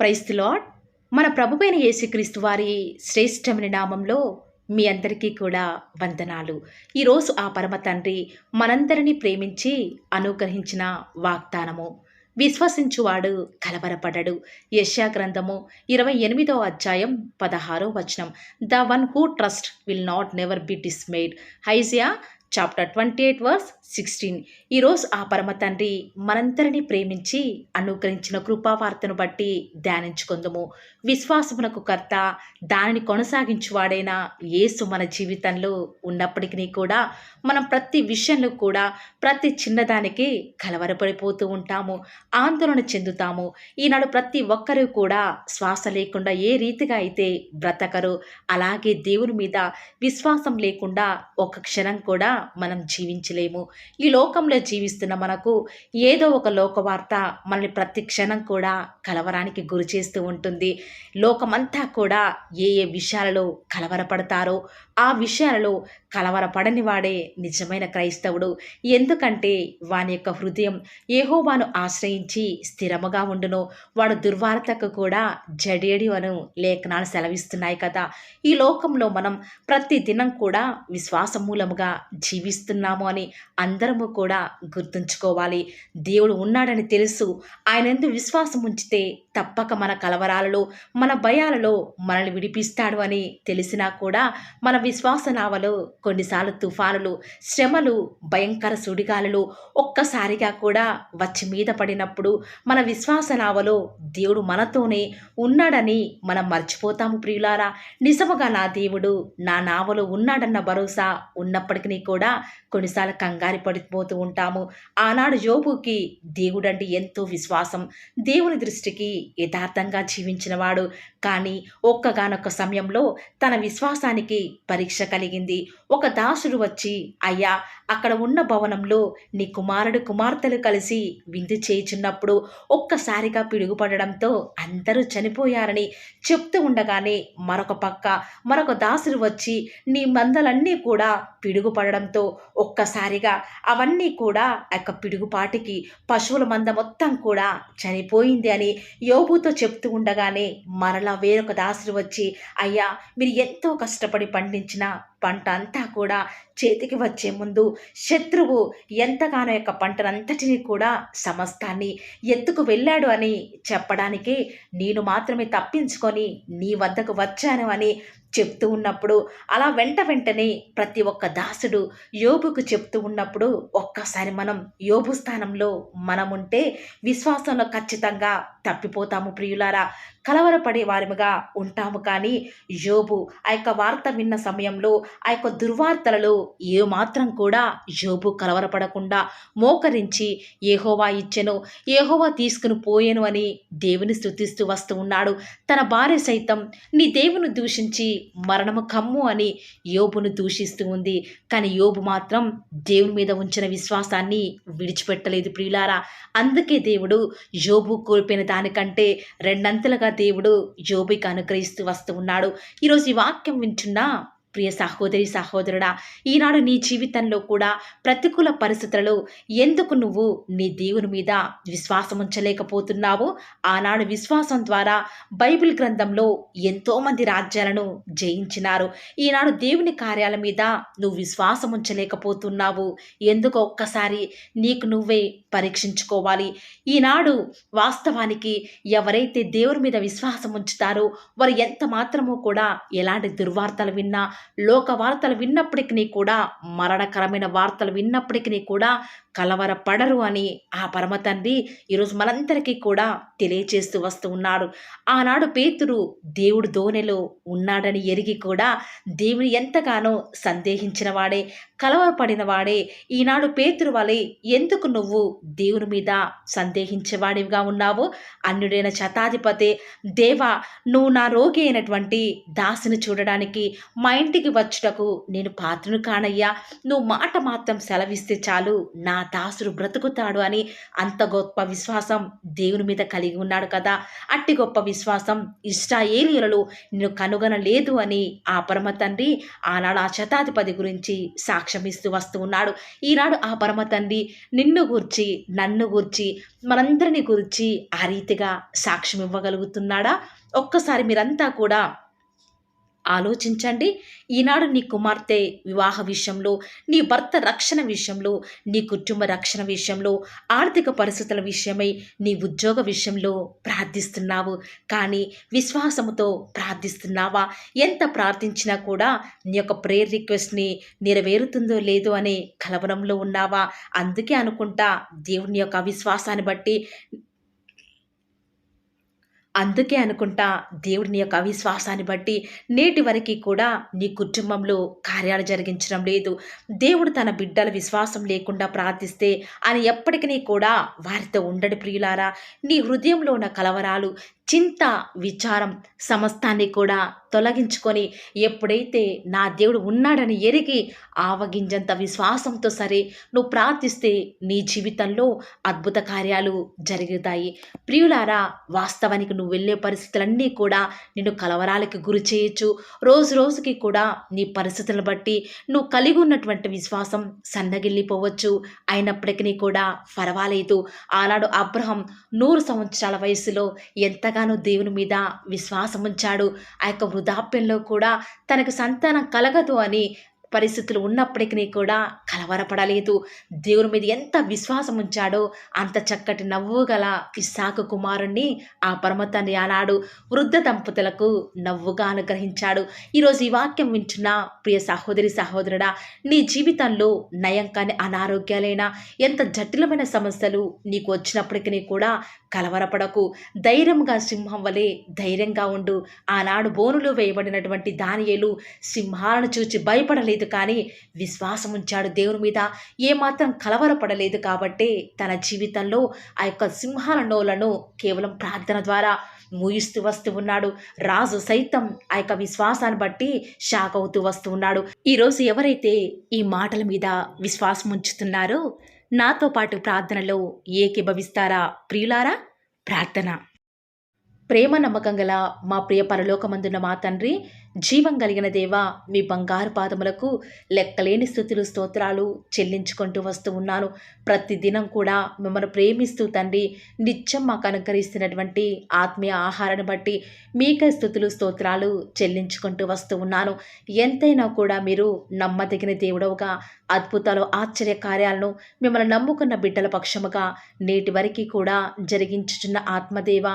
Praise the lord. మన ప్రభువైన యేసుక్రీస్తు వారి శ్రేష్టమైన నామంలో మీ అందరికీ కూడా వందనాలు. ఈరోజు ఆ పరమ తండ్రి మనందరినీ ప్రేమించి అనుగ్రహించిన వాగ్దానము, విశ్వసించువాడు కలవరపడడు. యెషయా గ్రంథము 28వ అధ్యాయం 16వ వచనం. The one who trust will not never be dismayed. Isaiah chapter 28 verse 16. ఈరోజు ఆ పరమ తండ్రి మనందరినీ ప్రేమించి అనుగ్రహించిన కృపావార్తను బట్టి ధ్యానించుకుందాము. విశ్వాసమునకు కర్త, దానిని కొనసాగించువాడైన యేసు మన జీవితంలో ఉన్నప్పటికీ కూడా మనం ప్రతి విషయంలో కూడా ప్రతి చిన్నదానికి కలవరపడిపోతూ ఉంటాము, ఆందోళన చెందుతాము. ఈనాడు ప్రతి ఒక్కరూ కూడా శ్వాస లేకుండా ఏ రీతిగా అయితే బ్రతకరు, అలాగే దేవుని మీద విశ్వాసం లేకుండా ఒక క్షణం కూడా మనం జీవించలేము. ఈ లోకంలో జీవిస్తున్న మనకు ఏదో ఒక లోకవార్త మనల్ని ప్రతి క్షణం కూడా కలవరానికి గురి చేస్తూ ఉంటుంది. లోకమంతా కూడా ఏ ఏ విషయాలలో కలవరపడతారో ఆ విషయాలలో కలవరపడని వాడే నిజమైన క్రైస్తవుడు. ఎందుకంటే వాని యొక్క హృదయం యెహోవాను ఆశ్రయించి స్థిరముగా ఉండును, వాడు దుర్వార్తకు కూడా జడియడి అను లేఖనాలు సెలవిస్తున్నాయి కదా. ఈ లోకంలో మనం ప్రతి దినం కూడా విశ్వాస మూలముగా జీవిస్తున్నాము అని అందరము కూడా గుర్తుంచుకోవాలి. దేవుడు ఉన్నాడని తెలుసు, ఆయనందు విశ్వాసం ఉంచితే తప్పక మన కలవరాలలో మన భయాలలో మనల్ని విడిపిస్తాడు అని తెలిసినా కూడా మన విశ్వాస నావలో కొన్నిసార్లు తుఫానులు, శ్రమలు, భయంకర సుడిగాలులు ఒక్కసారిగా కూడా వచ్చి మీద పడినప్పుడు మన విశ్వాస నావలో దేవుడు మనతోనే ఉన్నాడని మనం మర్చిపోతాము ప్రియులారా. నిజముగా నా దేవుడు నా నావలో ఉన్నాడన్న భరోసా ఉన్నప్పటికీ కూడా కొన్నిసార్లు కంగారు పడిపోతూ ఉంటాము. ఆనాడు యోబుకి దేవుడంటే ఎంతో విశ్వాసం, దేవుని దృష్టికి యథార్థంగా జీవించినవాడు. కానీ ఒక్కగానొక్క సమయంలో తన విశ్వాసానికి పరీక్ష కలిగింది. ఒక దాసుడు వచ్చి, అయ్యా, అక్కడ ఉన్న భవనంలో నీ కుమారుడు కుమార్తెలు కలిసి విందు చేయుచున్నప్పుడు ఒక్కసారిగా పిడుగుపడడంతో అందరూ చనిపోయారని చెప్తూ ఉండగానే మరొక దాసుడు వచ్చి, నీ మందలన్నీ కూడా పిడుగుపడడంతో ఒక్కసారిగా అవన్నీ కూడా యొక్క పిడుగుపాటికి పశువుల మంద మొత్తం కూడా చనిపోయింది అని యోబుతో చెప్తూ ఉండగానే మరలా వేరొక దాసుడు వచ్చి, అయ్యా, మీరు ఎంతో కష్టపడి పండించిన పంట అంతా కూడా చేతికి వచ్చే ముందు శత్రువు ఎంతగానో యొక్క పంటనంతటినీ కూడా సమస్తాన్ని ఎత్తుకు వెళ్ళాడు అని చెప్పడానికి నేను మాత్రమే తప్పించుకొని నీ వద్దకు వచ్చాను అని చెప్తూ ఉన్నప్పుడు, అలా వెంటనే ప్రతి ఒక్క దాసుడు యోబుకు చెప్తూ ఉన్నప్పుడు ఒక్కసారి మనం యోబు స్థానంలో మనముంటే విశ్వాసంలో ఖచ్చితంగా తప్పిపోతాము ప్రియులారా, కలవరపడే వారిగా ఉంటాము. కానీ యోబు ఆ యొక్క వార్త విన్న సమయంలో ఆ యొక్క దుర్వార్తలలో ఏమాత్రం కూడా యోబు కలవరపడకుండా మోకరించి యెహోవా ఇచ్చెను, యెహోవా తీసుకుని పోయెను అని దేవుని స్తుతిస్తూ వస్తూ ఉన్నాడు. తన భార్య సైతం నీ దేవుని దూషించి మరణము కమ్ము అని యోబును దూషిస్తూ ఉంది. కానీ యోబు మాత్రం దేవుని మీద ఉంచిన విశ్వాసాన్ని విడిచిపెట్టలేదు ప్రియులారా. అందుకే దేవుడు యోబు కోల్పోయిన దానికంటే రెండంతలుగా దేవుడు యోబుకి అనుగ్రహిస్తూ వస్తూ ఉన్నాడు. ఈరోజు ఈ వాక్యం వింటున్న ప్రియ సహోదరి సహోదరుడా, ఈనాడు నీ జీవితంలో కూడా ప్రతికూల పరిస్థితులలో ఎందుకు నువ్వు నీ దేవుని మీద విశ్వాసం ఉంచలేకపోతున్నావు? ఆనాడు విశ్వాసం ద్వారా బైబిల్ గ్రంథంలో ఎంతోమంది రాజ్యాలను జయించినారు. ఈనాడు దేవుని కార్యాల మీద నువ్వు విశ్వాసం ఉంచలేకపోతున్నావు ఎందుకు? ఒక్కసారి నీకు నువ్వే పరీక్షించుకోవాలి. ఈనాడు వాస్తవానికి ఎవరైతే దేవుని మీద విశ్వాసం ఉంచుతారో వారు ఎంత మాత్రమూ కూడా ఎలాంటి దుర్వార్తలు విన్నా, లోక వార్తలు విన్నప్పటికీ కూడా, మరణకరమైన వార్తలు విన్నప్పటికీ కూడా కలవరపడరు అని ఆ పరమ తండ్రి ఈరోజు మనందరికీ కూడా తెలియచేస్తూ వస్తూ ఉన్నాడు. ఆనాడు పేతురు దేవుడు దోణిలో ఉన్నాడని ఎరిగి కూడా దేవుని ఎంతగానో సందేహించిన వాడే, కలవరపడిన వాడే. ఈనాడు పేతురు వలె ఎందుకు నువ్వు దేవుని మీద సందేహించేవాడివిగా ఉన్నావు? అన్యుడైన శతాధిపతే, దేవా, నువ్వు నా రోగి అయినటువంటి దాసిని చూడడానికి మా ఇంటికి వచ్చుటకు నేను పాత్రను కానయ్యా, నువ్వు మాట మాత్రం సెలవిస్తే చాలు, నా దాసుడు బ్రతుకుతాడు అని అంత గొప్ప విశ్వాసం దేవుని మీద కలిగి ఉన్నాడు కదా. అట్టి గొప్ప విశ్వాసం ఇశ్రాయేలీయులలో నిన్ను కనుగొనలేదు అని ఆ పరమ తండ్రి ఆనాడు ఆ శతాధిపతి గురించి సాక్ష్యమిస్తూ వస్తూ ఉన్నాడు. ఈనాడు ఆ పరమ తండ్రి నిన్ను గూర్చి, నన్ను గూర్చి, మనందరిని గురించి ఆ రీతిగా సాక్ష్యం ఇవ్వగలుగుతున్నాడా? ఒక్కసారి మీరంతా కూడా ఆలోచించండి. ఈనాడు నీ కుమార్తె వివాహ విషయంలో, నీ భర్త రక్షణ విషయంలో, నీ కుటుంబ రక్షణ విషయంలో, ఆర్థిక పరిస్థితుల విషయమై, నీ ఉద్యోగ విషయంలో ప్రార్థిస్తున్నావు. కానీ విశ్వాసముతో ప్రార్థిస్తున్నావా? ఎంత ప్రార్థించినా కూడా నీ యొక్క ప్రేయర్ రిక్వెస్ట్ని నెరవేరుతుందో లేదో అనే కలవరంలో ఉన్నావా? అందుకే అనుకుంటా దేవుని యొక్క అవిశ్వాసాన్ని బట్టి దేవుడిని యొక్క అవిశ్వాసాన్ని బట్టి నేటి వరకు కూడా నీ కుటుంబంలో కార్యాలు జరిగించడం లేదు. దేవుడు తన బిడ్డల విశ్వాసం లేకుండా ప్రార్థిస్తే ఆయన ఎప్పటికీ కూడా వారితో ఉండడు ప్రియులారా. నీ హృదయంలో ఉన్న కలవరాలు, చింత, విచారం సమస్తాన్ని కూడా తొలగించుకొని ఎప్పుడైతే నా దేవుడు ఉన్నాడని ఎరిగి ఆవగింజంత విశ్వాసంతో సరే నువ్వు ప్రార్థిస్తే నీ జీవితంలో అద్భుత కార్యాలు జరుగుతాయి. ప్రియులారా, వాస్తవానికి నువ్వు వెళ్ళే పరిస్థితులన్నీ కూడా నిన్ను కలవరాలకి గురి చేయొచ్చు. రోజు రోజుకి కూడా నీ పరిస్థితులను బట్టి నువ్వు కలిగి ఉన్నటువంటి విశ్వాసం సన్నగిల్లిపోవచ్చు. అయినప్పటికీ కూడా పర్వాలేదు. ఆనాడు అబ్రహం 100 సంవత్సరాల వయసులో ఎంతగానో దేవుని మీద విశ్వాసం ఉంచాడు. ఆ యొక్క వృద్ధాప్యంలో కూడా తనకు సంతానం కలగదు అని పరిస్థితులు ఉన్నప్పటికీ కూడా కలవరపడలేదు. దేవుని మీద ఎంత విశ్వాసం ఉంచాడో అంత చక్కటి నవ్వు గల ఇస్సాకు కుమారుణ్ణి ఆ పరమ తండ్రి ఆనాడు వృద్ధ దంపతులకు నవ్వుగా అనుగ్రహించాడు. ఈరోజు ఈ వాక్యం వింటున్న ప్రియ సహోదరి సహోదరుడా, నీ జీవితంలో నయం కాని అనారోగ్యాలైనా, ఎంత జటిలమైన సమస్యలు నీకు వచ్చినప్పటికీ కూడా కలవరపడకు. ధైర్యంగా సింహం వలె ధైర్యంగా ఉండు. ఆనాడు బోనులో వేయబడినటువంటి దానియేలు సింహాలను చూచి భయపడలేదు, కానీ విశ్వాసం ఉంచాడు దేవుని మీద. ఏమాత్రం కలవరపడలేదు కాబట్టి తన జీవితంలో ఆ యొక్క సింహాల నోలను కేవలం ప్రార్థన ద్వారా మూయిస్తూ వస్తూ ఉన్నాడు. రాజు సైతం ఆ యొక్క విశ్వాసాన్ని బట్టి షాక్ అవుతూ వస్తూ ఉన్నాడు. ఈరోజు ఎవరైతే ఈ మాటల మీద విశ్వాసం ఉంచుతున్నారో నాతో పాటు ప్రార్థనలో ఏకీభవిస్తారా ప్రియులారా? ప్రార్థన. ప్రేమ నమ్మకం గల మా ప్రియ పరలోకమందున్న మా తండ్రి, జీవం కలిగిన దేవా, మీ బంగారు పాదములకు లెక్కలేని స్తుతులు స్తోత్రాలు చెల్లించుకుంటూ వస్తూ ఉన్నాను. ప్రతిదినం కూడా మిమ్మల్ని ప్రేమిస్తూ తండ్రి నిత్యం మాకు అనుకరిస్తున్నటువంటి ఆత్మీయ ఆహారాన్ని బట్టి మీకే స్తుతులు స్తోత్రాలు చెల్లించుకుంటూ వస్తూ ఉన్నాను. ఎంతైనా కూడా మీరు నమ్మదగిన దేవుడవుగా, అద్భుతాలు ఆశ్చర్య కార్యాలను మిమ్మల్ని నమ్ముకున్న బిడ్డల పక్షముగా నేటి వరకు కూడా జరిగించుచున్న ఆత్మదేవ,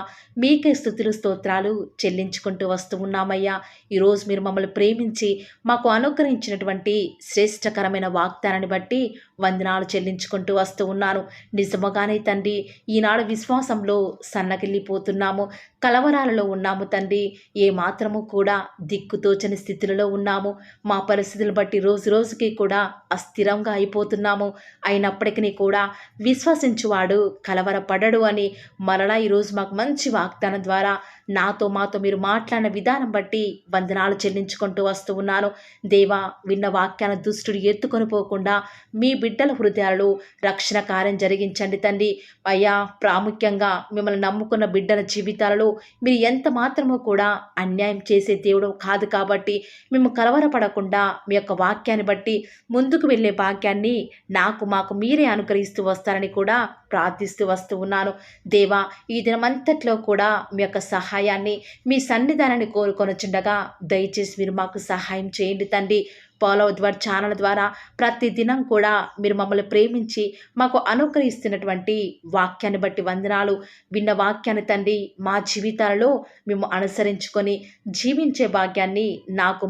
మీకే స్తుతులు స్తోత్రాలు చెల్లించుకుంటూ వస్తూ ఉన్నామయ్యా. ఈరోజు మీరు మమ్మల్ని ప్రేమించి మాకు అనుగ్రహించినటువంటి శ్రేష్టకరమైన వాగ్దానాన్ని బట్టి వందనాలు చెల్లించుకుంటూ వస్తూ ఉన్నాను. నిజముగానే తండ్రి, ఈనాడు విశ్వాసంలో సన్నగిల్లిపోతున్నాము, కలవరాలలో ఉన్నాము తండ్రి. ఏ మాత్రము కూడా దిక్కుతోచని స్థితిలో ఉన్నాము. మా పరిస్థితులను బట్టి రోజు రోజుకి కూడా అస్థిరంగా అయిపోతున్నాము. అయినప్పటికీ కూడా విశ్వసించువాడు కలవరపడడు అని మరలా ఈరోజు మాకు మంచి వాగ్దానం ద్వారా మాతో మీరు మాట్లాడిన విధానం బట్టి వందనాలు చెల్లించుకుంటూ వస్తూ ఉన్నాను. దేవా, విన్న వాక్యాన్ని దుష్టుడు ఎత్తుకొని పోకుండా మీ బిడ్డల హృదయాలలో రక్షణ కార్యం జరిగించండి తండ్రి. అయ్యా, ప్రాముఖ్యంగా మిమ్మల్ని నమ్ముకున్న బిడ్డల జీవితాలలో మీరు ఎంత మాత్రమూ కూడా అన్యాయం చేసే దేవుడు కాదు కాబట్టి మేము కలవరపడకుండా మీ యొక్క వాక్యాన్ని బట్టి ముందుకు వెళ్ళే భాగ్యాన్ని మాకు మీరే అనుగ్రహిస్తూ వస్తారని కూడా ప్రార్థిస్తూ వస్తూ ఉన్నాను. దేవా, ఈ దినమంతట్లో కూడా మీ యొక్క సహాయాన్ని, మీ సన్నిధానాన్ని కోరుకొనుచుండగా దయచేసి మీరు మాకు సహాయం చేయండి తండ్రి. ఫాలో ఛానల్ ద్వారా ప్రతి దినం కూడా మీరు మమ్మల్ని ప్రేమించి మాకు అనుగ్రహిస్తున్నటువంటి వాక్యాన్ని బట్టి వందనాలు. విన్న వాక్యాన్ని తండ్రి మా జీవితాలలో మేము అనుసరించుకొని జీవించే భాగ్యాన్ని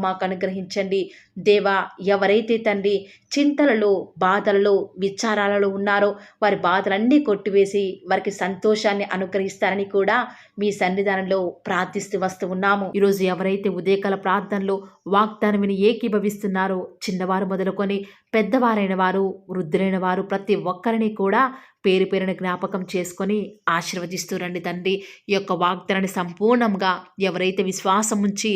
మాకు అనుగ్రహించండి. దేవా, ఎవరైతే తండ్రి చింతలలో, బాధలలో, విచారాలలో ఉన్నారో వారి బాధలన్నీ కొట్టివేసి వారికి సంతోషాన్ని అనుగ్రహిస్తారని కూడా మీ సన్నిధానంలో ప్రార్థిస్తూ వస్తూ ఉన్నాము. ఈరోజు ఎవరైతే ఉదయకాల ప్రార్థనలో వాగ్దానం విని ఏకీభవిస్తున్నారో, చిన్నవారు మొదలుకొని పెద్దవారైన వారు, వృద్ధులైన వారు ప్రతి ఒక్కరిని కూడా పేరు పేరున జ్ఞాపకం చేసుకొని ఆశీర్వదిస్తూ రండి తండ్రి. ఈ యొక్క వాగ్దానాన్ని సంపూర్ణంగా ఎవరైతే విశ్వాసం ఉంచి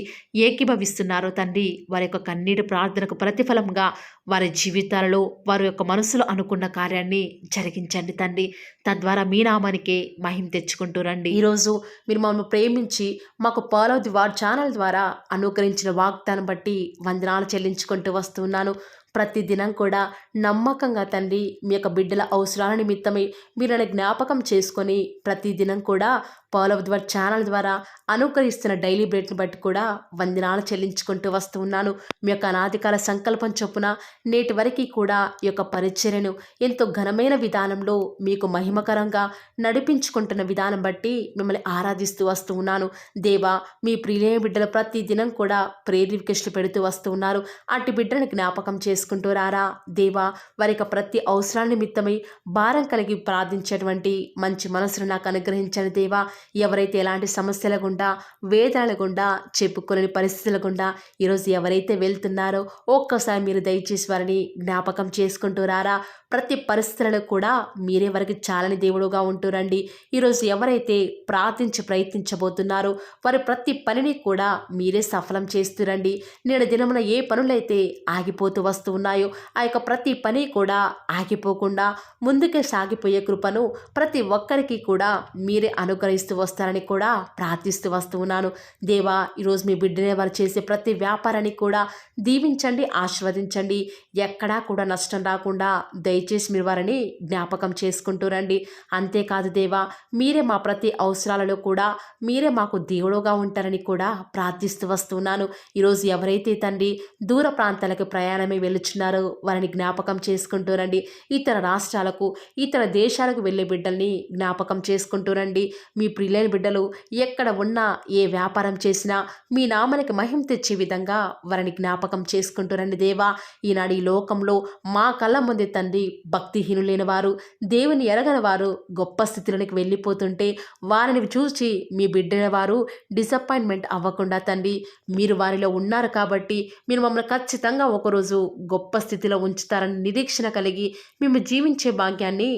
ఏకీభవిస్తున్నారో తండ్రి, వారి యొక్క కన్నీటి ప్రార్థనకు ప్రతిఫలంగా వారి జీవితాలలో వారి యొక్క మనసులో అనుకున్న కార్యాన్ని జరిగించండి తండ్రి. తద్వారా మీ నామానికే మహిమ తెచ్చుకుంటూ రండి. ఈరోజు మీరు మమ్మల్ని ప్రేమించి మాకు ఫాలో ది వార్ ఛానల్ ద్వారా అనుగ్రహించిన వాగ్దానం బట్టి వందనాలు చెల్లించుకుంటూ వస్తున్నాను. ప్రతి దినం కూడా నమ్మకంగా తండ్రి మీ యొక్క బిడ్డల అవసరాల నిమిత్తమై మీరు నన్ను జ్ఞాపకం చేసుకొని ప్రతి దినం కూడా ఫాలో ది వార్ ఛానల్ ద్వారా అనుగ్రహిస్తున్న డైలీ బ్రెడ్ని బట్టి కూడా వందనాలు చెల్లించుకుంటూ వస్తూ ఉన్నాను. మీ యొక్క అనాదికాల సంకల్పం చొప్పున నేటి వరకు కూడా ఈ యొక్క పరిచర్యను ఎంతో ఘనమైన విధానంలో మీకు మహిమకరంగా నడిపించుకుంటున్న విధానం బట్టి మిమ్మల్ని ఆరాధిస్తూ వస్తూ ఉన్నాను. దేవా, మీ ప్రియులైన బిడ్డలు ప్రతి దినం కూడా ప్రేయర్ రిక్వెస్ట్లు పెడుతూ వస్తూ ఉన్నారు. అట్టి బిడ్డను జ్ఞాపకం చేసుకుంటూ రారా దేవా. వారి యొక్క ప్రతి అవసరాల నిమిత్తమై భారం కలిగి ప్రార్థించేటువంటి మంచి మనసును నాకు అనుగ్రహించండి దేవా. ఎవరైతే ఎలాంటి సమస్యల గుండా వేదనల గుండా చెప్పుకోలేని పరిస్థితుల గుండా ఈరోజు ఎవరైతే వెళ్తున్నారో ఒక్కసారి మీరు దయచేసి వారిని జ్ఞాపకం చేసుకుంటూ రారా. ప్రతి పరిస్థితులలో కూడా మీరే వారికి చాలని దేవుడుగా ఉంటూరండి. ఈరోజు ఎవరైతే ప్రయత్నించబోతున్నారో వారి ప్రతి పనిని కూడా మీరే సఫలం చేస్తురండి. నేడు దినమున ఏ పనులైతే ఆగిపోతూ వస్తూ ఉన్నాయో ఆ యొక్క ప్రతి పని కూడా ఆగిపోకుండా ముందుకే సాగిపోయే కృపను ప్రతి ఒక్కరికి కూడా మీరే అనుగ్రహిస్తూ వస్తారని కూడా ప్రార్థిస్తూ వస్తూ ఉన్నాను. దేవా, ఈరోజు మీ బిడ్డనే వారు చేసే ప్రతి వ్యాపారాన్ని కూడా దీవించండి, ఆశీర్వదించండి. ఎక్కడా కూడా నష్టం రాకుండా దయచేసి మీరు వారిని జ్ఞాపకం చేసుకుంటూ రండి. అంతేకాదు దేవా, మీరే మా ప్రతి అవసరాలలో కూడా మీరే మాకు దేవుడుగా ఉంటారని కూడా ప్రార్థిస్తూ వస్తున్నాను. ఈరోజు ఎవరైతే తండ్రి దూర ప్రాంతాలకు ప్రయాణమే వెళ్ళుచున్నారో వారిని జ్ఞాపకం చేసుకుంటూ రండి. ఇతర రాష్ట్రాలకు ఇతర దేశాలకు వెళ్ళే బిడ్డల్ని జ్ఞాపకం చేసుకుంటూ రండి. మీ ప్రియులైన బిడ్డలు ఎక్కడ ఉన్నా ఏ వ్యాపారం చేసినా మీ నామానికి మహిమ తెచ్చే విధంగా వారిని జ్ఞాపకం చేసుకుంటూ రండి దేవా. ఈనాడు ఈ లోకంలో మా కళ్ళ ముందే తండ్రి భక్తిహీనులైన వారు, దేవుని ఎరగని వారు గొప్ప స్థితిలోనికి వెళ్ళిపోతుంటే వారిని చూసి మీ బిడ్డల వారు డిసప్పాయింట్మెంట్ అవ్వకుండా తండ్రి మీరు వారిలో ఉన్నారు కాబట్టి మీరు మమ్మల్ని ఖచ్చితంగా ఒకరోజు గొప్ప స్థితిలో ఉంచుతారని నిరీక్షణ కలిగి మేము జీవించే భాగ్యాన్ని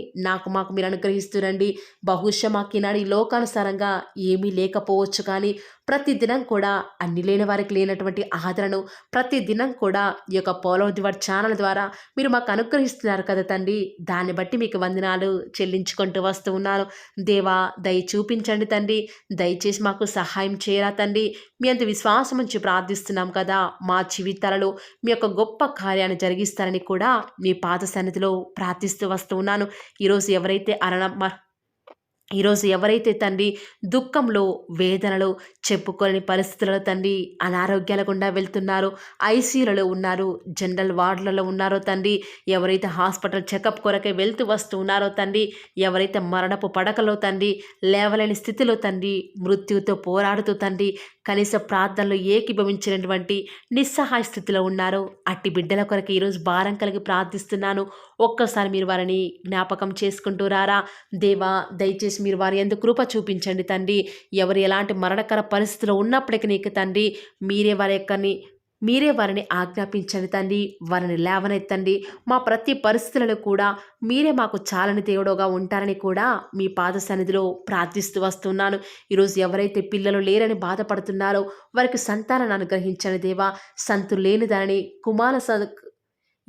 మాకు మీరు అనుగ్రహిస్తురండి. బహుశా మాకు ఈనాడు ఈ లోకానుసారంగా ఏమీ లేకపోవచ్చు, కానీ ప్రతి దినం కూడా అన్ని లేని వారికి లేనటువంటి ఆదరణను ప్రతి దినం కూడా ఈ యొక్క ఫాలో ది వార్ ఛానల్ ద్వారా మీరు మాకు అనుగ్రహిస్తున్నారు కదా తండ్రి. దాన్ని బట్టి మీకు వందనాలు చెల్లించుకుంటూ వస్తూ ఉన్నాను. దేవా, దయ చూపించండి తండ్రి. దయచేసి మాకు సహాయం చేయరా తండ్రి. మీ అంత విశ్వాసం నుంచి ప్రార్థిస్తున్నాం కదా. మా జీవితాలలో మీ యొక్క గొప్ప కార్యాన్ని జరిగిస్తారని కూడా మీ పాద సన్నిధిలో ప్రార్థిస్తూ వస్తూ ఉన్నాను. ఈరోజు ఎవరైతే తండ్రి దుఃఖంలో వేదనలో చెప్పుకోలేని పరిస్థితులలో తండ్రి అనారోగ్యాల గుండా వెళ్తున్నారో, ఐసీయూలలో ఉన్నారు, జనరల్ వార్డులలో ఉన్నారో తండ్రి, ఎవరైతే హాస్పిటల్ చెకప్ కొరకే వెళ్తూ వస్తూ ఉన్నారో తండ్రి, ఎవరైతే మరణపు పడకలో తండ్రి లేవలేని స్థితిలో తండ్రి మృత్యుతో పోరాడుతూ తండ్రి కనీస ప్రార్థనలో ఏకీభవించినటువంటి నిస్సహాయ స్థితిలో ఉన్నారో అట్టి బిడ్డల కొరకు ఈరోజు భారం కలిగి ప్రార్థిస్తున్నాను. ఒక్కసారి మీరు వారిని జ్ఞాపకం చేసుకుంటూ రారా దేవా. దయచేసి మీరు వారి యందు కృప చూపించండి తండ్రి. ఎవరు ఎలాంటి మరణకర పరిస్థితిలో ఉన్నప్పటికీ నీకు తండ్రి మీరే వారిని ఆజ్ఞాపించండి తండ్రి. వారిని లేవనెత్తండి. మా ప్రతి పరిస్థితులలో కూడా మీరే మాకు చాలని దేవుడుగా ఉంటారని కూడా మీ పాద సన్నిధిలో ప్రార్థిస్తూ వస్తున్నాను. ఈరోజు ఎవరైతే పిల్లలు లేరని బాధపడుతున్నారో వారికి సంతానాన్ని అనుగ్రహించండి దేవా.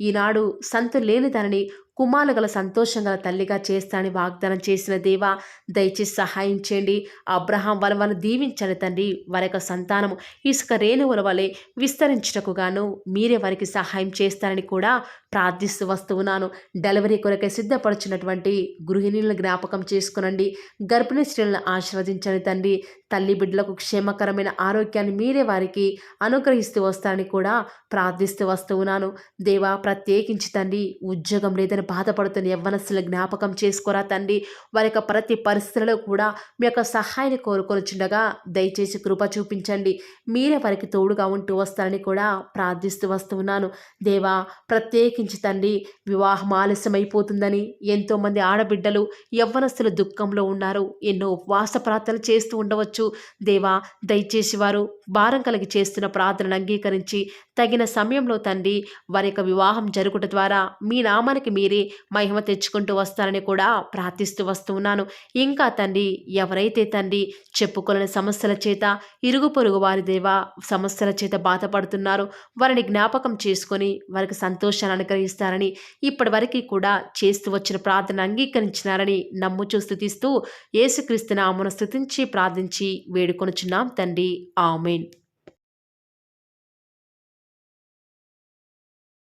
ఈనాడు సంతు లేని దానిని కుమారులు గల సంతోషం గల తల్లిగా చేస్తానని వాగ్దానం చేసిన దేవా, దయచేసి సహాయం చేయండి. అబ్రహాం వలన దీవించండి తండ్రి. వారి యొక్క సంతానము ఇసుక రేణువుల వలె విస్తరించుటకు గాను మీరే వారికి సహాయం చేస్తారని కూడా ప్రార్థిస్తూ వస్తూ ఉన్నాను. డెలివరీ కొరకే సిద్ధపడుచున్నటువంటి గృహిణులను జ్ఞాపకం చేసుకునండి. గర్భిణీ స్త్రీలను ఆశీర్వదించండి తండ్రి. తల్లి బిడ్డలకు క్షేమకరమైన ఆరోగ్యాన్ని మీరే వారికి అనుగ్రహిస్తూ వస్తారని కూడా ప్రార్థిస్తూ వస్తూ ఉన్నాను. దేవా, ప్రత్యేకించి తండ్రి ఉద్యోగం లేదని బాధపడుతున్న యవ్వనస్తుల జ్ఞాపకం చేసుకోరా తండ్రి. వారి యొక్క ప్రతి పరిస్థితులలో కూడా మీ యొక్క సహాయాన్ని కోరుకొనిచుండగా దయచేసి కృప చూపించండి. మీరే వారికి తోడుగా ఉంటూ వస్తారని కూడా ప్రార్థిస్తూ వస్తూ ఉన్నాను. దేవా, ప్రత్యేకించి తండ్రి వివాహం ఆలస్యమైపోతుందని ఎంతోమంది ఆడబిడ్డలు యవ్వనస్తులు దుఃఖంలో ఉన్నారు. ఎన్నో ఉపవాస ప్రార్థనలు చేస్తూ ఉండవచ్చు. దేవా, దయచేసి వారు భారం కలిగి చేస్తున్న ప్రార్థనను అంగీకరించి తగిన సమయంలో తండ్రి వారి యొక్క వివాహం జరుగుట ద్వారా మీ నామానికి మీరే మహిమ తెచ్చుకుంటూ వస్తారని కూడా ప్రార్థిస్తూ వస్తూ ఉన్నాను. ఇంకా తండ్రి, ఎవరైతే తండ్రి చెప్పుకోలేని సమస్యల చేత, ఇరుగు పొరుగు వారి దేవా సమస్యల చేత బాధపడుతున్నారో వారిని జ్ఞాపకం చేసుకొని వారికి సంతోషాన్ని అనుగ్రహిస్తారని, ఇప్పటి వరకు కూడా చేస్తూ వచ్చిన ప్రార్థన అంగీకరించినారని నమ్ముచూ స్తుతిస్తూ యేసుక్రీస్తు నామమున స్తుతించి ప్రార్థించి వేడుకొనుచున్నాం తండ్రి. ఆమేన్.